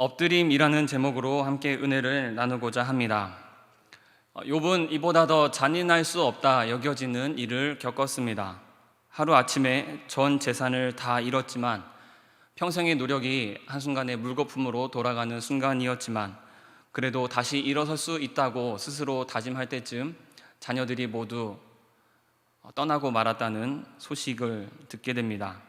엎드림이라는 제목으로 함께 은혜를 나누고자 합니다. 욥은 이보다 더 잔인할 수 없다 여겨지는 일을 겪었습니다. 하루아침에 전 재산을 다 잃었지만 평생의 노력이 한순간에 물거품으로 돌아가는 순간이었지만 그래도 다시 일어설 수 있다고 스스로 다짐할 때쯤 자녀들이 모두 떠나고 말았다는 소식을 듣게 됩니다.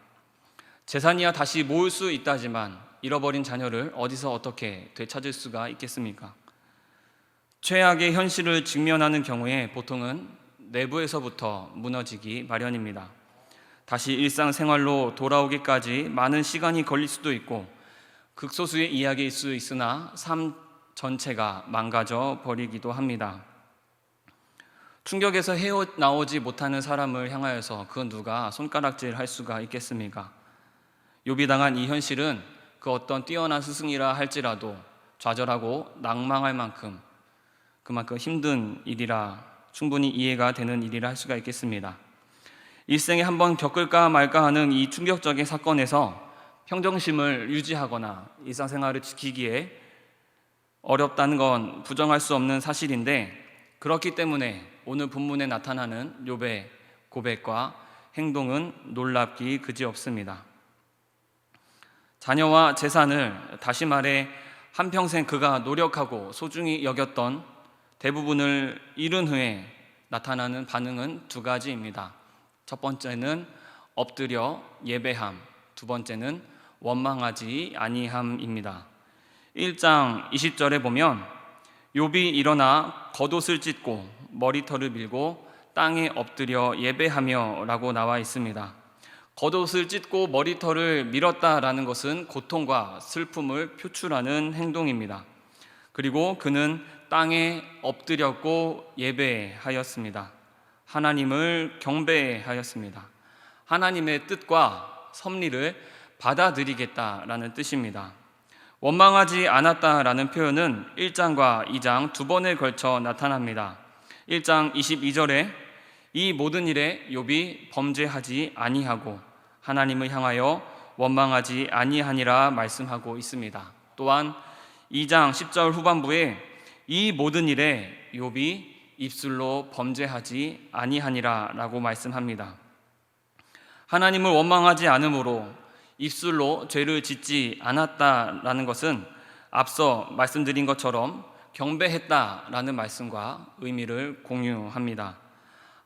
재산이야 다시 모을 수 있다지만 잃어버린 자녀를 어디서 어떻게 되찾을 수가 있겠습니까? 최악의 현실을 직면하는 경우에 보통은 내부에서부터 무너지기 마련입니다. 다시 일상생활로 돌아오기까지 많은 시간이 걸릴 수도 있고 극소수의 이야기일 수 있으나 삶 전체가 망가져 버리기도 합니다. 충격에서 헤어나오지 못하는 사람을 향하여서 그 누가 손가락질 할 수가 있겠습니까? 욥이 당한 이 현실은 그 어떤 뛰어난 스승이라 할지라도 좌절하고 낭망할 만큼 그만큼 힘든 일이라 충분히 이해가 되는 일이라 할 수가 있겠습니다. 일생에 한번 겪을까 말까 하는 이 충격적인 사건에서 평정심을 유지하거나 일상생활을 지키기에 어렵다는 건 부정할 수 없는 사실인데 그렇기 때문에 오늘 본문에 나타나는 욥의 고백과 행동은 놀랍기 그지없습니다. 자녀와 재산을 다시 말해 한평생 그가 노력하고 소중히 여겼던 대부분을 잃은 후에 나타나는 반응은 두 가지입니다. 첫 번째는 엎드려 예배함, 두 번째는 원망하지 아니함입니다. 1장 20절에 보면 욥이 일어나 겉옷을 찢고 머리털을 밀고 땅에 엎드려 예배하며 라고 나와 있습니다. 겉옷을 찢고 머리털을 밀었다라는 것은 고통과 슬픔을 표출하는 행동입니다. 그리고 그는 땅에 엎드렸고 예배하였습니다. 하나님을 경배하였습니다. 하나님의 뜻과 섭리를 받아들이겠다라는 뜻입니다. 원망하지 않았다라는 표현은 1장과 2장 두 번에 걸쳐 나타납니다. 1장 22절에 이 모든 일에 욥이 범죄하지 아니하고 하나님을 향하여 원망하지 아니하니라 말씀하고 있습니다. 또한 2장 10절 후반부에 이 모든 일에 욥이 입술로 범죄하지 아니하니라 라고 말씀합니다. 하나님을 원망하지 않으므로 입술로 죄를 짓지 않았다라는 것은 앞서 말씀드린 것처럼 경배했다라는 말씀과 의미를 공유합니다.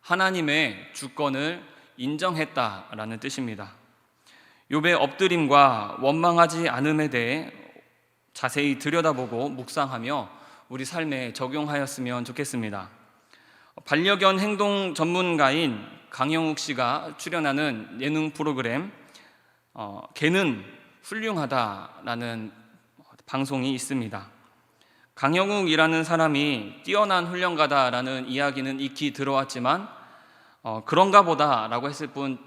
하나님의 주권을 인정했다라는 뜻입니다. 욥의 엎드림과 원망하지 않음에 대해 자세히 들여다보고 묵상하며 우리 삶에 적용하였으면 좋겠습니다. 반려견 행동 전문가인 강영욱 씨가 출연하는 예능 프로그램 개는 훌륭하다라는 방송이 있습니다. 강영욱이라는 사람이 뛰어난 훈련가다라는 이야기는 익히 들어왔지만 그런가 보다라고 했을 뿐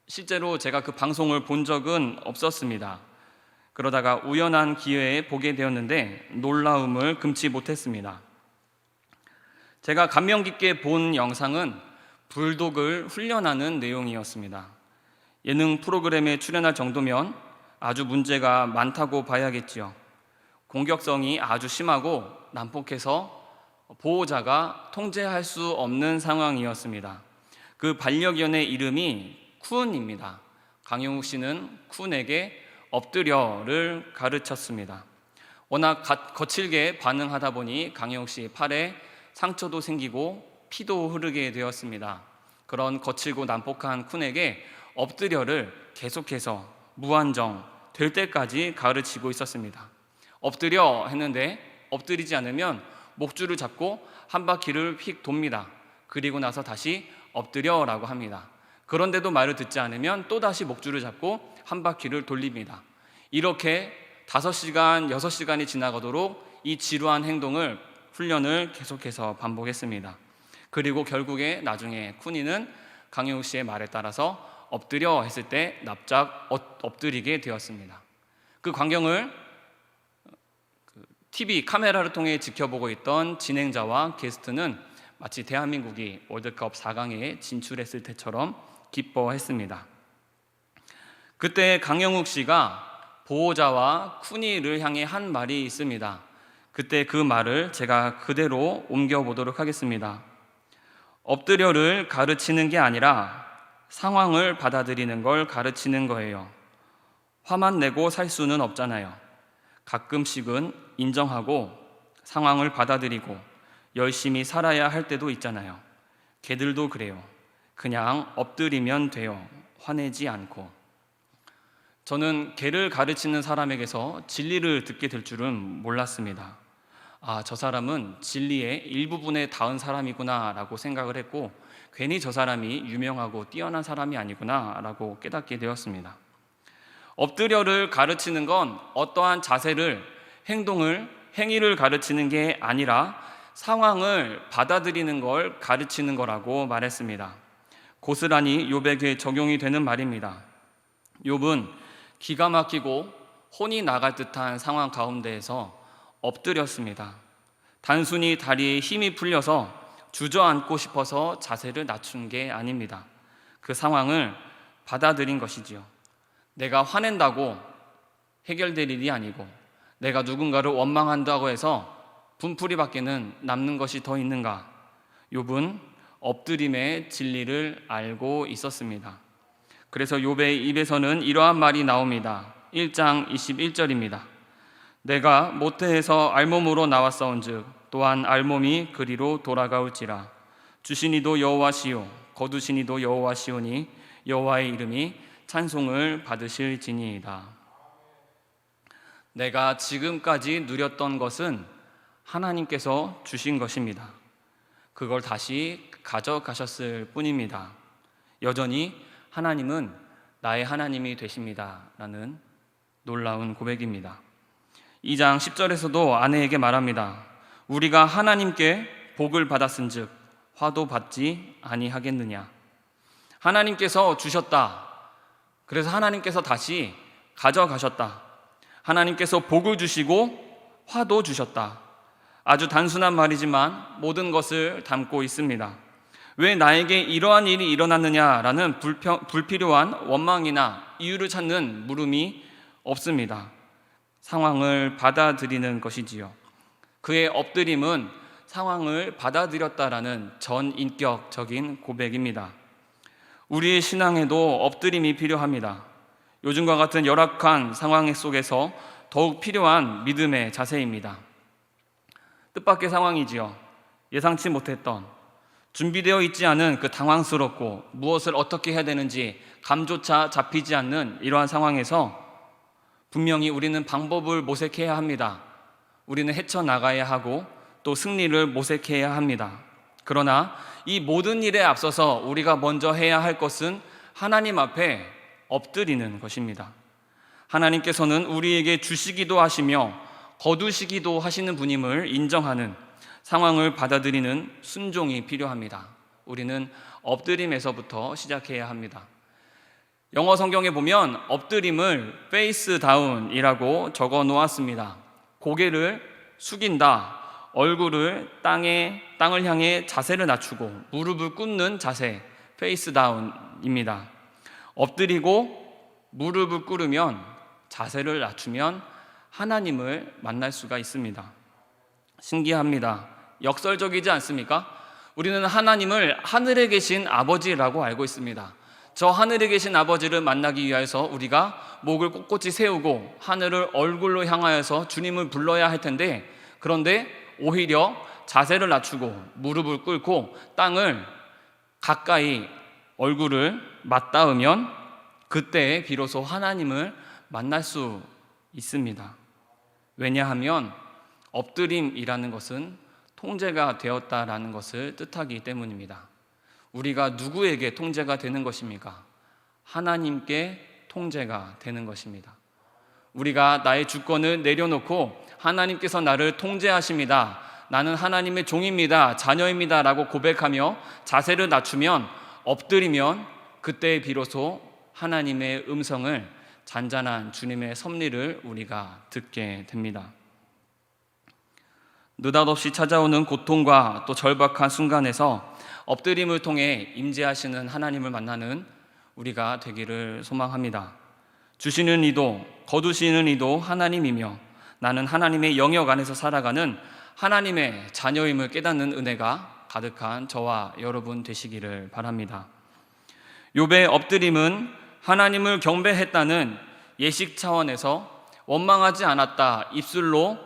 실제로 제가 그 방송을 본 적은 없었습니다. 그러다가 우연한 기회에 보게 되었는데 놀라움을 금치 못했습니다. 제가 감명 깊게 본 영상은 불독을 훈련하는 내용이었습니다. 예능 프로그램에 출연할 정도면 아주 문제가 많다고 봐야겠지요. 공격성이 아주 심하고 난폭해서 보호자가 통제할 수 없는 상황이었습니다. 그 반려견의 이름이 쿤입니다. 강영욱 씨는 쿤에게 엎드려를 가르쳤습니다. 워낙 거칠게 반응하다 보니 강영욱 씨 팔에 상처도 생기고 피도 흐르게 되었습니다. 그런 거칠고 난폭한 쿤에게 엎드려를 계속해서 무한정 될 때까지 가르치고 있었습니다. 엎드려 했는데 엎드리지 않으면 목줄을 잡고 한 바퀴를 휙 돕니다. 그리고 나서 다시 엎드려라고 합니다. 그런데도 말을 듣지 않으면 또다시 목줄을 잡고 한 바퀴를 돌립니다. 이렇게 5시간, 6시간이 지나가도록 이 지루한 훈련을 계속해서 반복했습니다. 그리고 결국에 나중에 쿤이는 강영욱 씨의 말에 따라서 엎드려 했을 때 납작 엎드리게 되었습니다. 그 광경을 TV 카메라를 통해 지켜보고 있던 진행자와 게스트는 마치 대한민국이 월드컵 4강에 진출했을 때처럼 기뻐했습니다. 그때 강영욱 씨가 보호자와 쿠니를 향해 한 말이 있습니다. 그때 그 말을 제가 그대로 옮겨보도록 하겠습니다. 엎드려를 가르치는 게 아니라 상황을 받아들이는 걸 가르치는 거예요. 화만 내고 살 수는 없잖아요. 가끔씩은 인정하고 상황을 받아들이고 열심히 살아야 할 때도 있잖아요. 개들도 그래요. 그냥 엎드리면 돼요. 화내지 않고. 저는 개를 가르치는 사람에게서 진리를 듣게 될 줄은 몰랐습니다. 저 사람은 진리의 일부분에 닿은 사람이구나 라고 생각을 했고, 괜히 저 사람이 유명하고 뛰어난 사람이 아니구나 라고 깨닫게 되었습니다. 엎드려를 가르치는 건 어떠한 자세를, 행위를 가르치는 게 아니라 상황을 받아들이는 걸 가르치는 거라고 말했습니다. 고스란히 욥에게 적용이 되는 말입니다. 욥은 기가 막히고 혼이 나갈 듯한 상황 가운데에서 엎드렸습니다. 단순히 다리에 힘이 풀려서 주저앉고 싶어서 자세를 낮춘 게 아닙니다. 그 상황을 받아들인 것이지요. 내가 화낸다고 해결될 일이 아니고, 내가 누군가를 원망한다고 해서 분풀이밖에는 남는 것이 더 있는가? 욥은 엎드림의 진리를 알고 있었습니다. 그래서 욥의 입에서는 이러한 말이 나옵니다. 1장 21절입니다. 내가 모태에서 알몸으로 나왔사온즉 또한 알몸이 그리로 돌아가올지라. 주시니도 여호와시요 거두시니도 여호와시오니 여호와의 이름이 찬송을 받으실지니이다. 내가 지금까지 누렸던 것은 하나님께서 주신 것입니다. 그걸 다시 가져가셨을 뿐입니다. 여전히 하나님은 나의 하나님이 되십니다 라는 놀라운 고백입니다. 2장 10절에서도 아내에게 말합니다. 우리가 하나님께 복을 받았은즉 화도 받지 아니하겠느냐. 하나님께서 주셨다. 그래서 하나님께서 다시 가져가셨다. 하나님께서 복을 주시고 화도 주셨다. 아주 단순한 말이지만 모든 것을 담고 있습니다. 왜 나에게 이러한 일이 일어났느냐라는 불필요한 원망이나 이유를 찾는 물음이 없습니다. 상황을 받아들이는 것이지요. 그의 엎드림은 상황을 받아들였다라는 전인격적인 고백입니다. 우리의 신앙에도 엎드림이 필요합니다. 요즘과 같은 열악한 상황 속에서 더욱 필요한 믿음의 자세입니다. 뜻밖의 상황이지요. 예상치 못했던, 준비되어 있지 않은 그 당황스럽고 무엇을 어떻게 해야 되는지 감조차 잡히지 않는 이러한 상황에서 분명히 우리는 방법을 모색해야 합니다. 우리는 헤쳐나가야 하고 또 승리를 모색해야 합니다. 그러나 이 모든 일에 앞서서 우리가 먼저 해야 할 것은 하나님 앞에 엎드리는 것입니다. 하나님께서는 우리에게 주시기도 하시며 거두시기도 하시는 분임을 인정하는, 상황을 받아들이는 순종이 필요합니다. 우리는 엎드림에서부터 시작해야 합니다. 영어 성경에 보면 엎드림을 face down이라고 적어 놓았습니다. 고개를 숙인다, 얼굴을 땅을 향해 자세를 낮추고 무릎을 꿇는 자세, face down입니다. 엎드리고 무릎을 꿇으면, 자세를 낮추면 하나님을 만날 수가 있습니다. 신기합니다. 역설적이지 않습니까? 우리는 하나님을 하늘에 계신 아버지라고 알고 있습니다. 저 하늘에 계신 아버지를 만나기 위해서 우리가 목을 꼿꼿이 세우고 하늘을 얼굴로 향하여서 주님을 불러야 할 텐데, 그런데 오히려 자세를 낮추고 무릎을 꿇고 땅을 가까이 얼굴을 맞닿으면 그때 비로소 하나님을 만날 수 있습니다. 왜냐하면 엎드림이라는 것은 통제가 되었다라는 것을 뜻하기 때문입니다. 우리가 누구에게 통제가 되는 것입니까? 하나님께 통제가 되는 것입니다. 우리가 나의 주권을 내려놓고 하나님께서 나를 통제하십니다, 나는 하나님의 종입니다, 자녀입니다 라고 고백하며 자세를 낮추면, 엎드리면 그때 비로소 하나님의 음성을, 잔잔한 주님의 섭리를 우리가 듣게 됩니다. 느닷없이 찾아오는 고통과 또 절박한 순간에서 엎드림을 통해 임재하시는 하나님을 만나는 우리가 되기를 소망합니다. 주시는 이도 거두시는 이도 하나님이며 나는 하나님의 영역 안에서 살아가는 하나님의 자녀임을 깨닫는 은혜가 가득한 저와 여러분 되시기를 바랍니다. 욥의 엎드림은 하나님을 경배했다는 예식 차원에서 원망하지 않았다, 입술로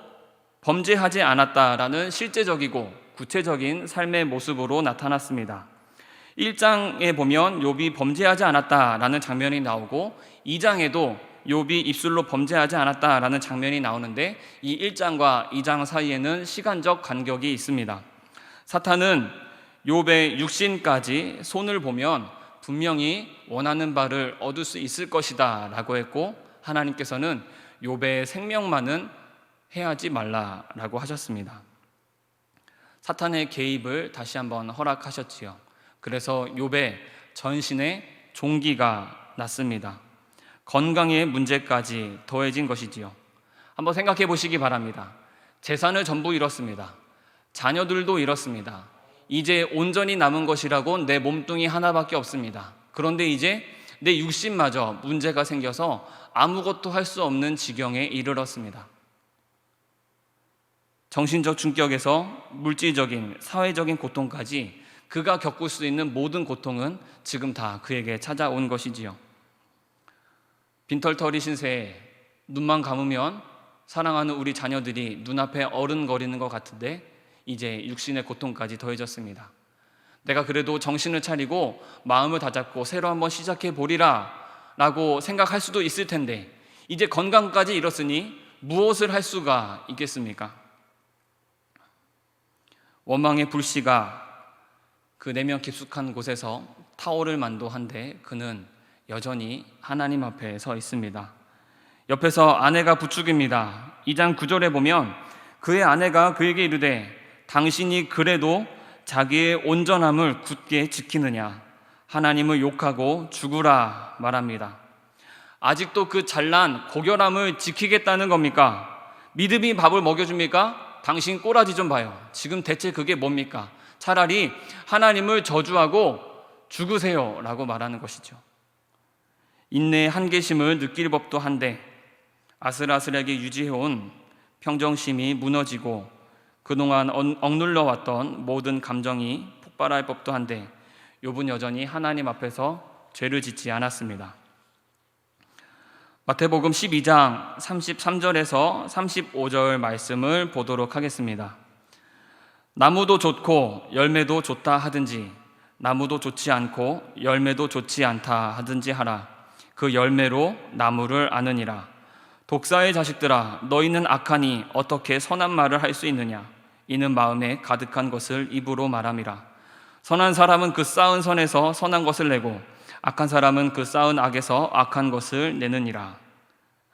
범죄하지 않았다라는 실제적이고 구체적인 삶의 모습으로 나타났습니다. 1장에 보면 욥이 범죄하지 않았다라는 장면이 나오고 2장에도 욥이 입술로 범죄하지 않았다라는 장면이 나오는데 이 1장과 2장 사이에는 시간적 간격이 있습니다. 사탄은 욥의 육신까지 손을 보면 분명히 원하는 바를 얻을 수 있을 것이다 라고 했고, 하나님께서는 욥의 생명만은 해하지 말라라고 하셨습니다. 사탄의 개입을 다시 한번 허락하셨지요. 그래서 욥의 전신에 종기가 났습니다. 건강의 문제까지 더해진 것이지요. 한번 생각해 보시기 바랍니다. 재산을 전부 잃었습니다. 자녀들도 잃었습니다. 이제 온전히 남은 것이라고 내 몸뚱이 하나밖에 없습니다. 그런데 이제 내 육신마저 문제가 생겨서 아무것도 할 수 없는 지경에 이르렀습니다. 정신적 충격에서 물질적인, 사회적인 고통까지 그가 겪을 수 있는 모든 고통은 지금 다 그에게 찾아온 것이지요. 빈털터리 신세에 눈만 감으면 사랑하는 우리 자녀들이 눈앞에 어른거리는 것 같은데 이제 육신의 고통까지 더해졌습니다. 내가 그래도 정신을 차리고 마음을 다잡고 새로 한번 시작해 보리라 라고 생각할 수도 있을 텐데 이제 건강까지 잃었으니 무엇을 할 수가 있겠습니까? 원망의 불씨가 그 내면 깊숙한 곳에서 타오를 만도한데 그는 여전히 하나님 앞에 서 있습니다. 옆에서 아내가 부축입니다. 2장 9절에 보면 그의 아내가 그에게 이르되 당신이 그래도 자기의 온전함을 굳게 지키느냐, 하나님을 욕하고 죽으라 말합니다. 아직도 그 잘난 고결함을 지키겠다는 겁니까? 믿음이 밥을 먹여줍니까? 당신 꼬라지 좀 봐요. 지금 대체 그게 뭡니까? 차라리 하나님을 저주하고 죽으세요 라고 말하는 것이죠. 인내의 한계심을 느낄 법도 한데 아슬아슬하게 유지해온 평정심이 무너지고 그동안 억눌러 왔던 모든 감정이 폭발할 법도 한데 욥은 여전히 하나님 앞에서 죄를 짓지 않았습니다. 마태복음 12장 33절에서 35절 말씀을 보도록 하겠습니다. 나무도 좋고 열매도 좋다 하든지 나무도 좋지 않고 열매도 좋지 않다 하든지 하라. 그 열매로 나무를 아느니라. 독사의 자식들아, 너희는 악하니 어떻게 선한 말을 할 수 있느냐? 이는 마음에 가득한 것을 입으로 말함이라. 선한 사람은 그 쌓은 선에서 선한 것을 내고 악한 사람은 그 쌓은 악에서 악한 것을 내느니라.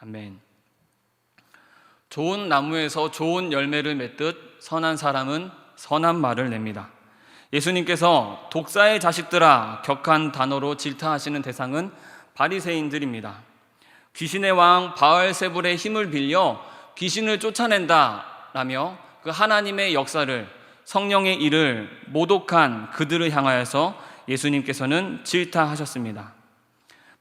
아멘. 좋은 나무에서 좋은 열매를 맺듯 선한 사람은 선한 말을 냅니다. 예수님께서 독사의 자식들아 격한 단어로 질타하시는 대상은 바리새인들입니다. 귀신의 왕 바알세불의 힘을 빌려 귀신을 쫓아낸다라며 그 하나님의 역사를, 성령의 일을 모독한 그들을 향하여서 예수님께서는 질타하셨습니다.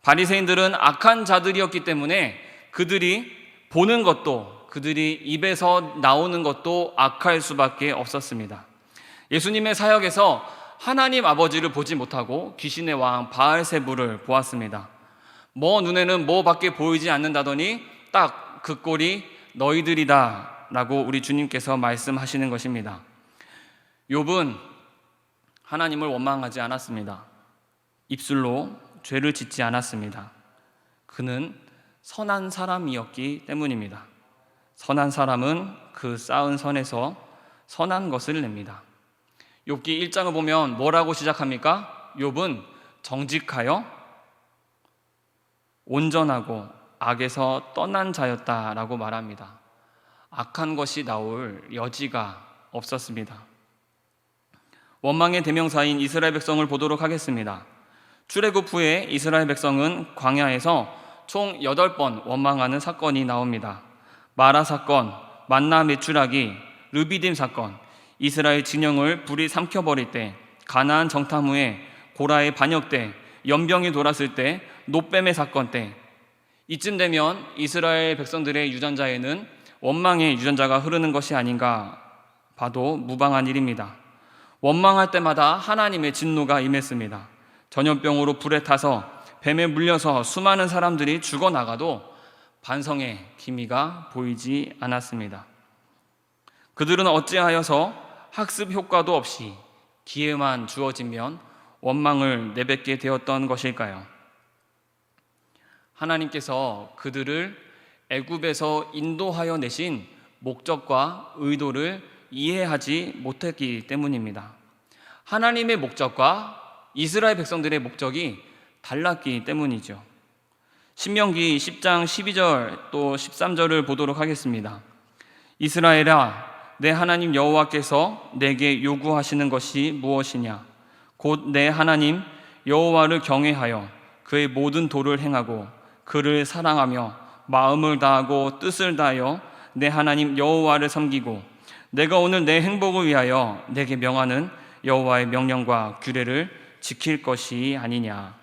바리새인들은 악한 자들이었기 때문에 그들이 보는 것도, 그들이 입에서 나오는 것도 악할 수밖에 없었습니다. 예수님의 사역에서 하나님 아버지를 보지 못하고 귀신의 왕 바알세불을 보았습니다. 뭐 눈에는 뭐밖에 보이지 않는다더니 딱 그 꼴이 너희들이다 라고 우리 주님께서 말씀하시는 것입니다. 욥은 하나님을 원망하지 않았습니다. 입술로 죄를 짓지 않았습니다. 그는 선한 사람이었기 때문입니다. 선한 사람은 그 쌓은 선에서 선한 것을 냅니다. 욥기 1장을 보면 뭐라고 시작합니까? 욥은 정직하여 온전하고 악에서 떠난 자였다라고 말합니다. 악한 것이 나올 여지가 없었습니다. 원망의 대명사인 이스라엘 백성을 보도록 하겠습니다. 출애굽 후에 이스라엘 백성은 광야에서 총 8번 원망하는 사건이 나옵니다. 마라 사건, 만나 메추라기, 르비딤 사건, 이스라엘 진영을 불이 삼켜버릴 때, 가나안 정탐 후에 고라의 반역 때, 연병이 돌았을 때, 노뱀의 사건 때, 이쯤 되면 이스라엘 백성들의 유전자에는 원망의 유전자가 흐르는 것이 아닌가 봐도 무방한 일입니다. 원망할 때마다 하나님의 진노가 임했습니다. 전염병으로 불에 타서 뱀에 물려서 수많은 사람들이 죽어나가도 반성의 기미가 보이지 않았습니다. 그들은 어찌하여서 학습 효과도 없이 기회만 주어지면 원망을 내뱉게 되었던 것일까요? 하나님께서 그들을 애굽에서 인도하여 내신 목적과 의도를 이해하지 못했기 때문입니다. 하나님의 목적과 이스라엘 백성들의 목적이 달랐기 때문이죠. 신명기 10장 12절 또 13절을 보도록 하겠습니다. 이스라엘아, 내 하나님 여호와께서 내게 요구하시는 것이 무엇이냐? 곧 내 하나님 여호와를 경외하여 그의 모든 도를 행하고 그를 사랑하며 마음을 다하고 뜻을 다하여 내 하나님 여호와를 섬기고 내가 오늘 내 행복을 위하여 내게 명하는 여호와의 명령과 규례를 지킬 것이 아니냐.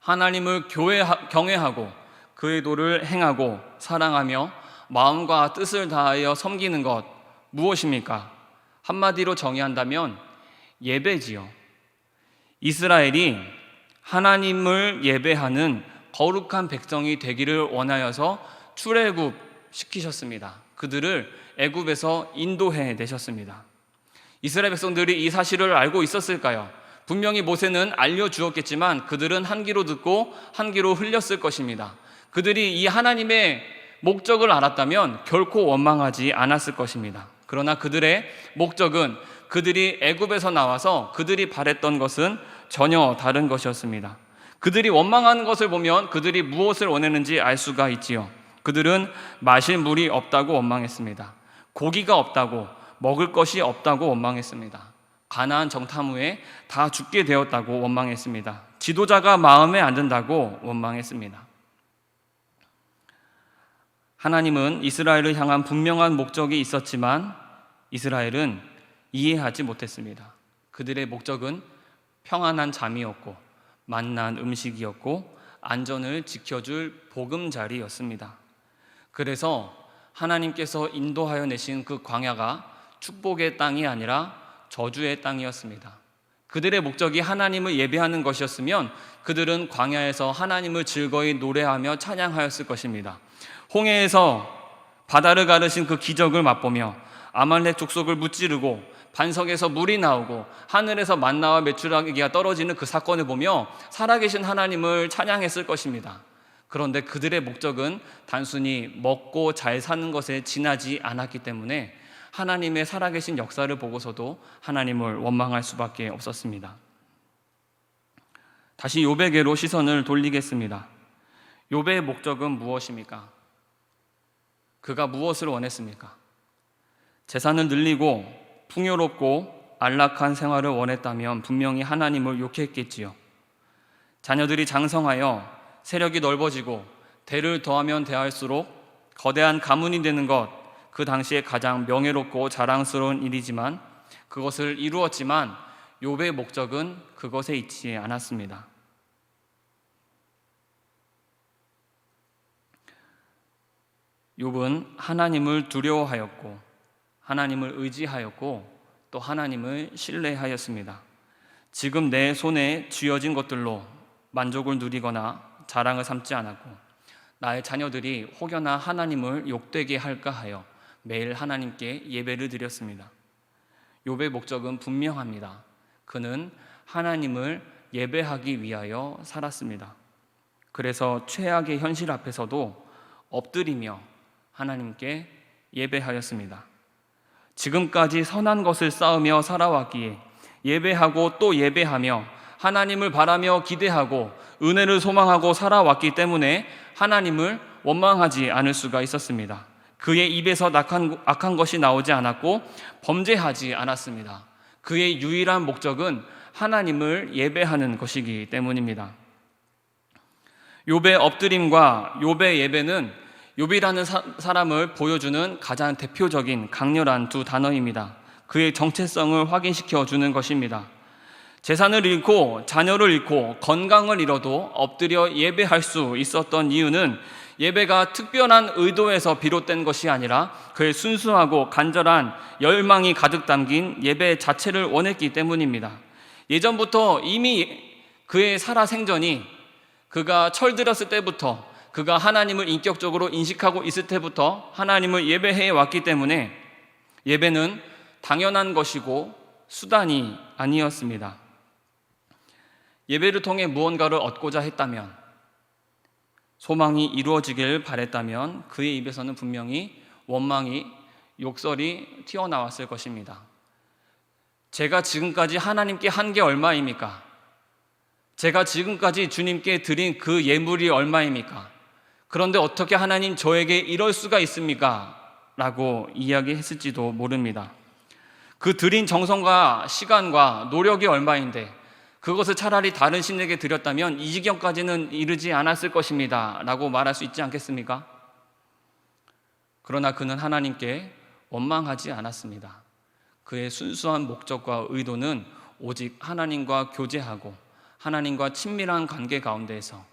하나님을 경외하고 그의 도를 행하고 사랑하며 마음과 뜻을 다하여 섬기는 것 무엇입니까? 한마디로 정의한다면 예배지요. 이스라엘이 하나님을 예배하는 거룩한 백성이 되기를 원하여서 출애굽 시키셨습니다. 그들을 애굽에서 인도해 내셨습니다. 이스라엘 백성들이 이 사실을 알고 있었을까요? 분명히 모세는 알려주었겠지만 그들은 한 귀로 듣고 한 귀로 흘렸을 것입니다. 그들이 이 하나님의 목적을 알았다면 결코 원망하지 않았을 것입니다. 그러나 그들의 목적은 그들이 애굽에서 나와서 그들이 바랬던 것은 전혀 다른 것이었습니다. 그들이 원망하는 것을 보면 그들이 무엇을 원했는지 알 수가 있지요. 그들은 마실 물이 없다고 원망했습니다. 고기가 없다고, 먹을 것이 없다고 원망했습니다. 가나안 정탐 후에 다 죽게 되었다고 원망했습니다. 지도자가 마음에 안 든다고 원망했습니다. 하나님은 이스라엘을 향한 분명한 목적이 있었지만 이스라엘은 이해하지 못했습니다. 그들의 목적은 평안한 잠이었고 맛난 음식이었고 안전을 지켜줄 보금자리였습니다. 그래서 하나님께서 인도하여 내신 그 광야가 축복의 땅이 아니라 저주의 땅이었습니다. 그들의 목적이 하나님을 예배하는 것이었으면 그들은 광야에서 하나님을 즐거이 노래하며 찬양하였을 것입니다. 홍해에서 바다를 가르신 그 기적을 맛보며 아말렉 족속을 무찌르고 반석에서 물이 나오고 하늘에서 만나와 메추라기가 떨어지는 그 사건을 보며 살아계신 하나님을 찬양했을 것입니다. 그런데 그들의 목적은 단순히 먹고 잘 사는 것에 지나지 않았기 때문에 하나님의 살아계신 역사를 보고서도 하나님을 원망할 수밖에 없었습니다. 다시 욥에게로 시선을 돌리겠습니다. 욥의 목적은 무엇입니까? 그가 무엇을 원했습니까? 재산을 늘리고 풍요롭고 안락한 생활을 원했다면 분명히 하나님을 욕했겠지요. 자녀들이 장성하여 세력이 넓어지고 대를 더하면 대할수록 거대한 가문이 되는 것, 그 당시에 가장 명예롭고 자랑스러운 일이지만 그것을 이루었지만 욥의 목적은 그것에 있지 않았습니다. 욥은 하나님을 두려워하였고 하나님을 의지하였고 또 하나님을 신뢰하였습니다. 지금 내 손에 쥐어진 것들로 만족을 누리거나 자랑을 삼지 않았고 나의 자녀들이 혹여나 하나님을 욕되게 할까 하여 매일 하나님께 예배를 드렸습니다. 욥의 목적은 분명합니다. 그는 하나님을 예배하기 위하여 살았습니다. 그래서 최악의 현실 앞에서도 엎드리며 하나님께 예배하였습니다. 지금까지 선한 것을 쌓으며 살아왔기에 예배하고 또 예배하며 하나님을 바라며 기대하고 은혜를 소망하고 살아왔기 때문에 하나님을 원망하지 않을 수가 있었습니다. 그의 입에서 악한 것이 나오지 않았고 범죄하지 않았습니다. 그의 유일한 목적은 하나님을 예배하는 것이기 때문입니다. 욥의 엎드림과 욥의 예배는 욥이라는 사람을 보여주는 가장 대표적인 강렬한 두 단어입니다. 그의 정체성을 확인시켜 주는 것입니다. 재산을 잃고 자녀를 잃고 건강을 잃어도 엎드려 예배할 수 있었던 이유는 예배가 특별한 의도에서 비롯된 것이 아니라 그의 순수하고 간절한 열망이 가득 담긴 예배 자체를 원했기 때문입니다. 예전부터 이미 그의 살아생전이 그가 철들었을 때부터, 그가 하나님을 인격적으로 인식하고 있을 때부터 하나님을 예배해 왔기 때문에 예배는 당연한 것이고 수단이 아니었습니다. 예배를 통해 무언가를 얻고자 했다면, 소망이 이루어지길 바랬다면 그의 입에서는 분명히 원망이, 욕설이 튀어나왔을 것입니다. 제가 지금까지 하나님께 한 게 얼마입니까? 제가 지금까지 주님께 드린 그 예물이 얼마입니까? 그런데 어떻게 하나님 저에게 이럴 수가 있습니까? 라고 이야기했을지도 모릅니다. 그 드린 정성과 시간과 노력이 얼마인데 그것을 차라리 다른 신에게 드렸다면 이 지경까지는 이르지 않았을 것입니다 라고 말할 수 있지 않겠습니까? 그러나 그는 하나님께 원망하지 않았습니다. 그의 순수한 목적과 의도는 오직 하나님과 교제하고 하나님과 친밀한 관계 가운데에서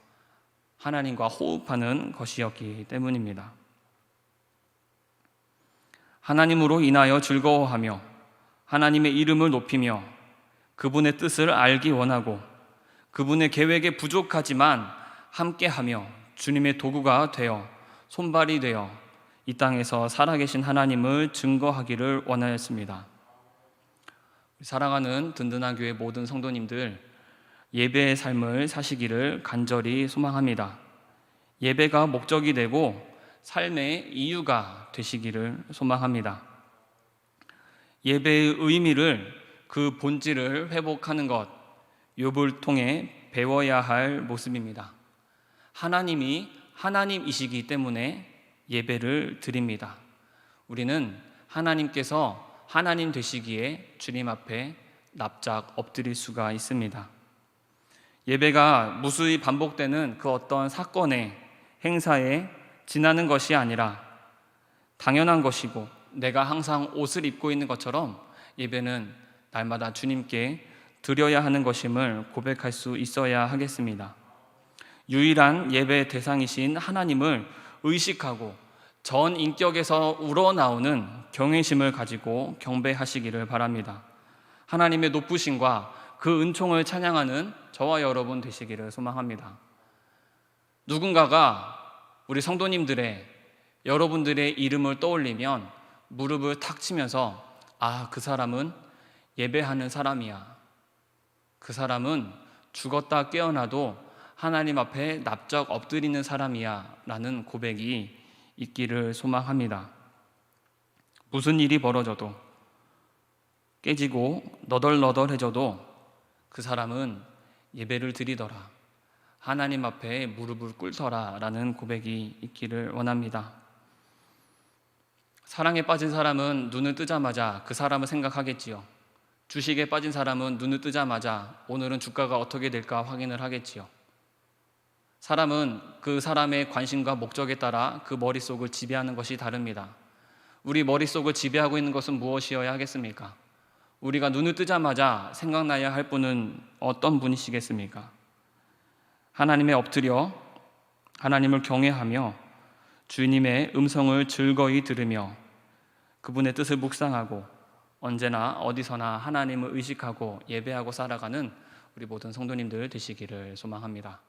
하나님과 호흡하는 것이었기 때문입니다. 하나님으로 인하여 즐거워하며 하나님의 이름을 높이며 그분의 뜻을 알기 원하고 그분의 계획에 부족하지만 함께하며 주님의 도구가 되어 손발이 되어 이 땅에서 살아계신 하나님을 증거하기를 원하였습니다. 사랑하는 든든한 교회 모든 성도님들, 예배의 삶을 사시기를 간절히 소망합니다. 예배가 목적이 되고 삶의 이유가 되시기를 소망합니다. 예배의 의미를, 그 본질을 회복하는 것, 욥을 통해 배워야 할 모습입니다. 하나님이 하나님이시기 때문에 예배를 드립니다. 우리는 하나님께서 하나님 되시기에 주님 앞에 납작 엎드릴 수가 있습니다. 예배가 무수히 반복되는 그 어떤 사건에, 행사에 지나는 것이 아니라 당연한 것이고 내가 항상 옷을 입고 있는 것처럼 예배는 날마다 주님께 드려야 하는 것임을 고백할 수 있어야 하겠습니다. 유일한 예배 대상이신 하나님을 의식하고 전 인격에서 우러나오는 경외심을 가지고 경배하시기를 바랍니다. 하나님의 높으심과 그 은총을 찬양하는 저와 여러분 되시기를 소망합니다. 누군가가 우리 성도님들의, 여러분들의 이름을 떠올리면 무릎을 탁 치면서 그 사람은 예배하는 사람이야. 그 사람은 죽었다 깨어나도 하나님 앞에 납작 엎드리는 사람이야 라는 고백이 있기를 소망합니다. 무슨 일이 벌어져도, 깨지고 너덜너덜해져도 그 사람은 예배를 드리더라, 하나님 앞에 무릎을 꿇더라 라는 고백이 있기를 원합니다. 사랑에 빠진 사람은 눈을 뜨자마자 그 사람을 생각하겠지요. 주식에 빠진 사람은 눈을 뜨자마자 오늘은 주가가 어떻게 될까 확인을 하겠지요. 사람은 그 사람의 관심과 목적에 따라 그 머릿속을 지배하는 것이 다릅니다. 우리 머릿속을 지배하고 있는 것은 무엇이어야 하겠습니까? 우리가 눈을 뜨자마자 생각나야 할 분은 어떤 분이시겠습니까? 하나님에 엎드려 하나님을 경외하며 주님의 음성을 즐거이 들으며 그분의 뜻을 묵상하고 언제나 어디서나 하나님을 의식하고 예배하고 살아가는 우리 모든 성도님들 되시기를 소망합니다.